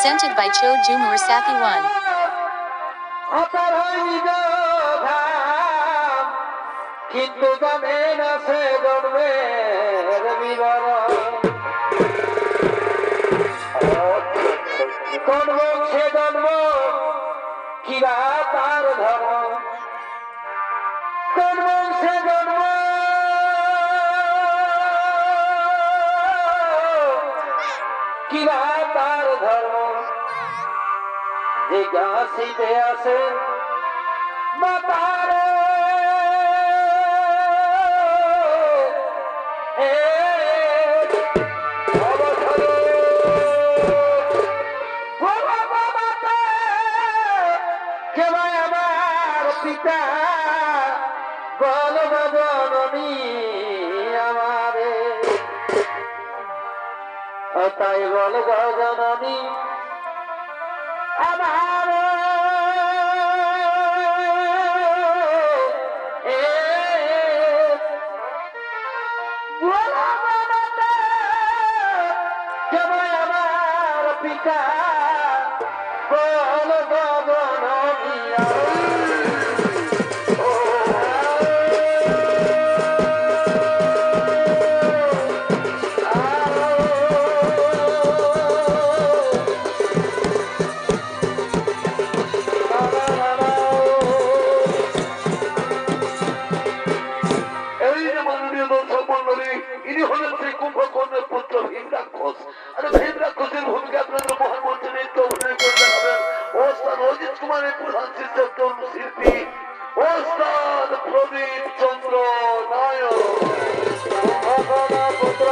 Presented by Cho Jumur Sathi 1. কিন্তু জানে না সে জন্মের বিবরণ কোন বংশে জন্ম কিবা তার ধর্ম কোন বংশে জন্ম কিবা তার ধর্ম জিজ্ঞাসিতে আছে মাতার পিতা বল জননী আমারে তাই বল জননী আমার আমার পিতা বল জননী ইনি হলেন সেই কুম্ভকর্ণের পুত্র ভীমরাক্ষস। আর ভীমরাক্ষসের ভূমিকা আপনাদের মহামন্ত্রী নৃত্য অভিনয় করে দেখাবেন ওস্তাদ অজিত কুমারের প্রধান শিল্পী ওস্তাদ প্রদীপ চন্দ্র নায়ক। পুত্র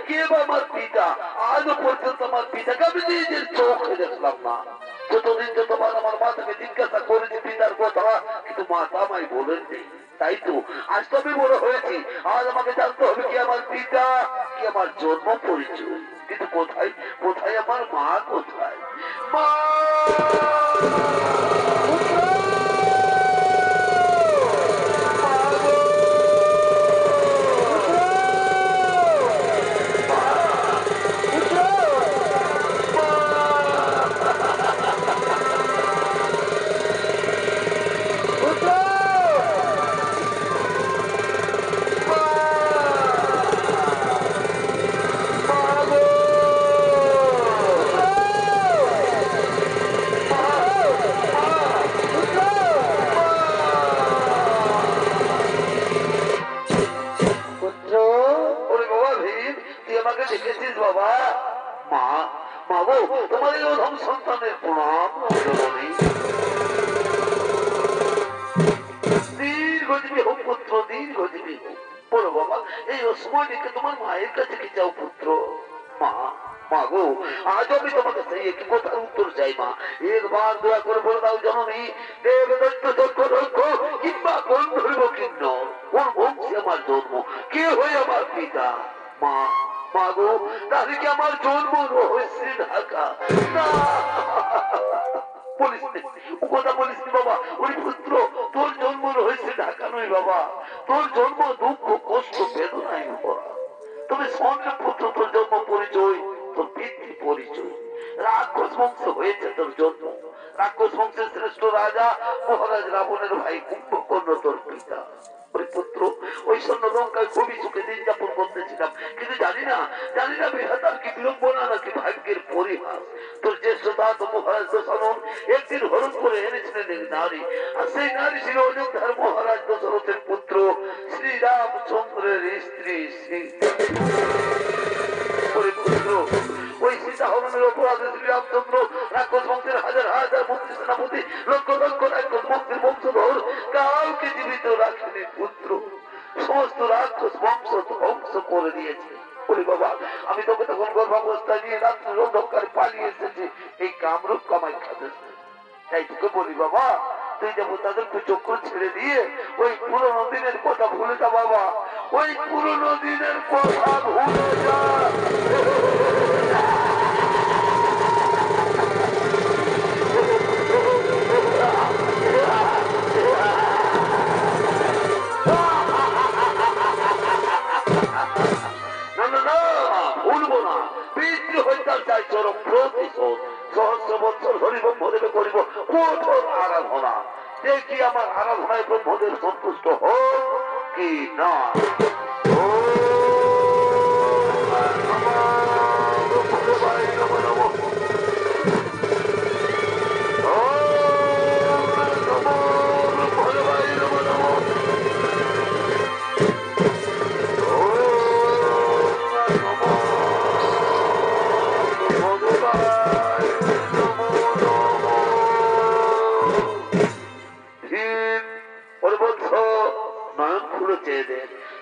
কে বা আমার পিতা? আজও পর্যন্ত আমার পিতাকে আমি নিজের চোখে দেখলাম না। যতদিন যতবার আমার মাতাকে জিজ্ঞাসা করেছি পিতার কথা, কিন্তু মাতা আমায় বলেননি। তাই তো আজ তো আমি বড় হয়েছি, আজ আমাকে জানতে হবে কি আমার পিতা, কি আমার জন্ম পরিচয়। কিন্তু কোথায় কোথায় আমার মা, কোথায় মা? দেখেছিস বাবা? মা, মা গো, তোমার এই অধম সন্তানের প্রণাম জননী। দীর্ঘজীবী হোক পুত্র, দীর্ঘজীবী হোক। বলো বাবা, এই সময় রেখে তোমার মায়ের কাছে কি চাও পুত্র? মা, মা গো, আজ আমি তোমাকে সেই একটি কথার উত্তর চাই মা। একবার দয়া করে বলে দাও জননী, দেবদত্ত চক্ররক্ষ কিংবা কোন ধরিব কিন্ন, কোন বংশে আমার জন্ম, কে হয়ে আমার পিতা? মা, মা গো, তাহলে কি আমার জন্ম রহস্যে ঢাকা? না, বলিস ও কথা বলিস বাবা। ওই পুত্র, তোর জন্ম রহস্যে ঢাকা নয় বাবা, তোর জন্ম দুঃখ কষ্ট বেদনায় ভরা। তবে সঙ্গে পুত্র, তোর জন্ম পরিচয়, তোর পিতৃ পরিচয়। রাক্ষস বংশ হয়েছে তোর জন্ম। রাক্ষস বংশের শ্রেষ্ঠ রাজা মহারাজ রাবণের ভাই কুম্ভকর্ণ তোর পিতা। ওই পুত্র, ওই স্বর্ণ লঙ্কায় খুবই সুখে দিন যাপন করতেছিলাম, কিন্তু জানি না বিধাতার কি বিড়ম্বনা নাকি ভাগ্যের পরিহাস। তোর জ্যেষ্ঠ দাস মহারাজ দশরথ একদিন হরণ করে এনেছিলেন এক নারী, আর সেই নারী ছিল অযোধ্যার মহারাজ দশরথের পুত্র শ্রীরামচন্দ্রের স্ত্রী সীতা। ওই সীতা হরণের অপরাধে শ্রীরামচন্দ্র রাক্ষস বংশের হাজার হাজার মন্ত্রী সেনাপতি লক্ষ লক্ষ রাক্ষস বংশের বংশধর কাউকে জীবিত রাখেনি পুত্র। সমস্ত রাক্ষস বংশ ধ্বংস করে দিয়েছে। বলি বাবা, আমি তোকে তখন গর্ভাবস্থায় নিয়ে রাত্রে অন্ধকারে পালিয়ে এসেছি এই কামরূপ কামাখ্যা। তাই তোকে বলি বাবা, তুই যাবো তাদেরকে চক্র ছেড়ে দিয়ে ওই পুরোনো দিনের কথা ভুলে যা বাবা, ওই পুরোনো দিনের কথা ভুলে যা। সহস্র বছর ধরে ব্রহ্মদেব করিব কঠোর আরাধনা, দেখি আমার আরাধনায় ব্রহ্মদেব সন্তুষ্ট হোক কি না।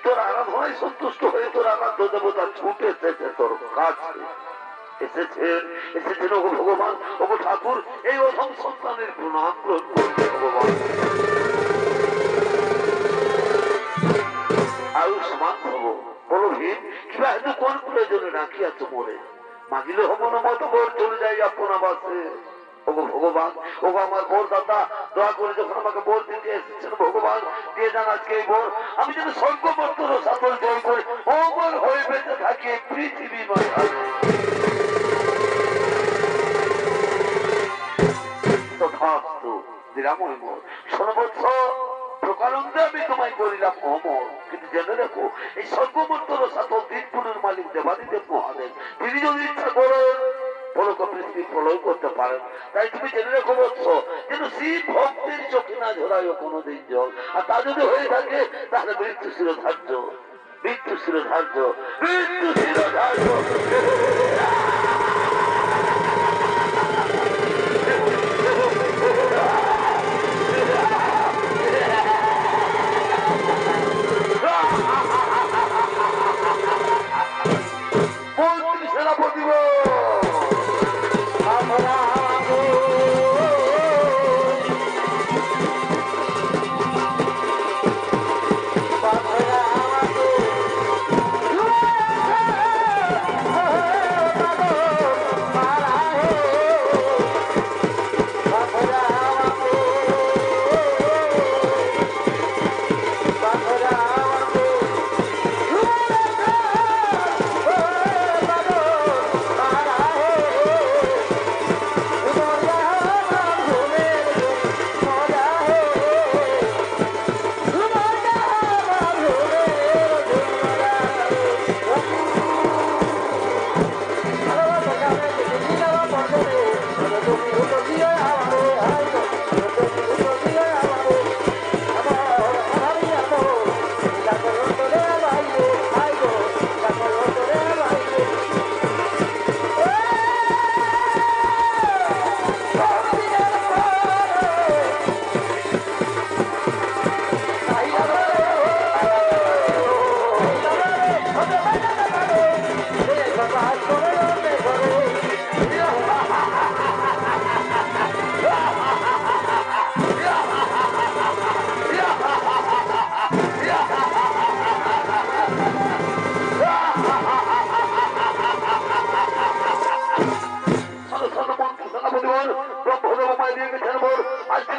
তোর আরাধনায় সন্তুষ্ট হয়ে তোর আরাধ্য দেবতা ছুটে এসেছে তোর কাছে, এসেছেন ওগো ভগবান, ওগো ঠাকুর, এই অধম সন্তানের প্রণাম গ্রহণ করছে ভগবান। আয়ুষ্মান হব। বলো ভীম, কিবা এত কোন প্রয়োজনে রাখিয়াছ মোরে? মাগিলে হব না মতো বর চলে যাই আপনা বাসে। ওগো ভগবান, ওগো আমার বর দাতা, দয়া করে যখন আমাকে বর দিতে এসেছেন ভগবান, দিয়ে যান আজকে এই বর, আমি যেন স্বর্গবর্তর সাফল জয় করে অমর হয়ে বেঁচে থাকি পৃথিবী মাথায়। তথাস্তু বিরাময় মোর। সর্বত্র প্রকারান্তে আমি তোমায় করিলাম অমর, কিন্তু জেনে দেখো এই স্বর্গবর্তর সাফল দিনপুরের মালিক দেবাদিদেব মহাদেব, তিনি যদি ইচ্ছা করেন পৃথিবী প্রলয় করতে পারেন। তাই তুমি জেনে রেখো বৎস, যেন শিব ভক্তের চোখে না ঝরায় কোনোদিন জল। আর তা যদি হয়ে থাকে তাহলে মৃত্যু শিরোধার্য, মৃত্যু শিরোধার্য, মৃত্যু শিরোধার্য।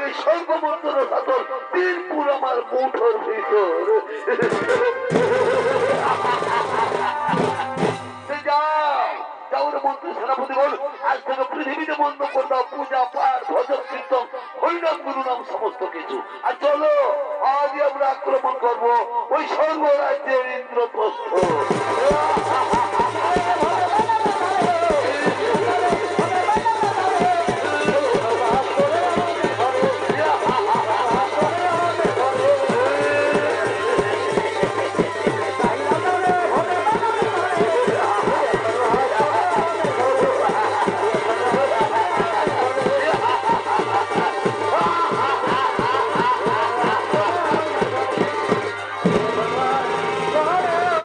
ওই সর্বমন্ত্র সাতল বীরপুর আমার মুঠোর ভিতর। যাও রে মন্ত্রী সেনাপতি বল, আজ থেকে পৃথিবীতে বন্ধ করে দাও পূজা পাঠ ভজন কীর্তন হরিনাম গুরুনাম সমস্ত কিছু। আর চলো আজই আমরা আক্রমণ করবো ওই স্বর্গ রাজ্যের ইন্দ্রপ্রস্থ।